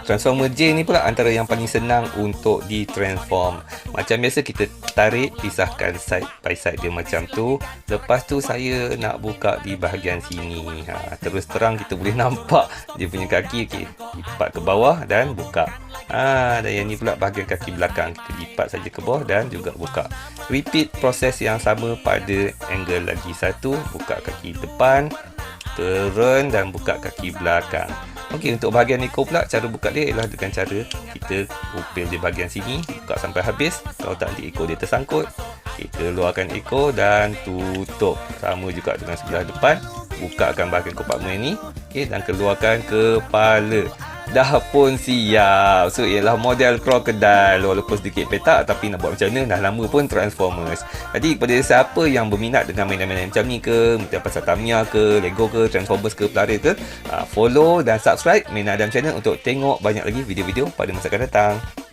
Transformer J ni pula antara yang paling senang untuk di-transform. Macam biasa kita tarik, pisahkan side by side dia macam tu. Lepas tu saya nak buka di bahagian sini. Terus terang kita boleh nampak dia punya kaki. Okey, lipat ke bawah dan buka. Dan yang ni pula bahagian kaki belakang. Kita lipat saja ke bawah dan juga buka. Repeat proses yang sama pada angle lagi satu. Buka kaki depan, turun dan buka kaki belakang. Okey, untuk bahagian ekor pula, cara buka dia ialah dengan cara kita upil di bahagian sini, buka sampai habis. Kalau tak, nanti ekor dia tersangkut. Kita keluarkan ekor dan tutup. Sama juga dengan sebelah depan. Bukakan bahagian kompartmen ni. Okey, dan keluarkan kepala. Dah pun siap. So ialah model krokodil, walaupun sedikit petak, tapi nak buat macam mana, dah lama pun Transformers. Jadi kepada siapa yang berminat dengan mainan-mainan macam ni ke, macam pasal Tamiya ke, Lego ke, Transformers ke, Polaris ke, follow dan subscribe Mainan Adam Channel untuk tengok banyak lagi video-video pada masa akan datang.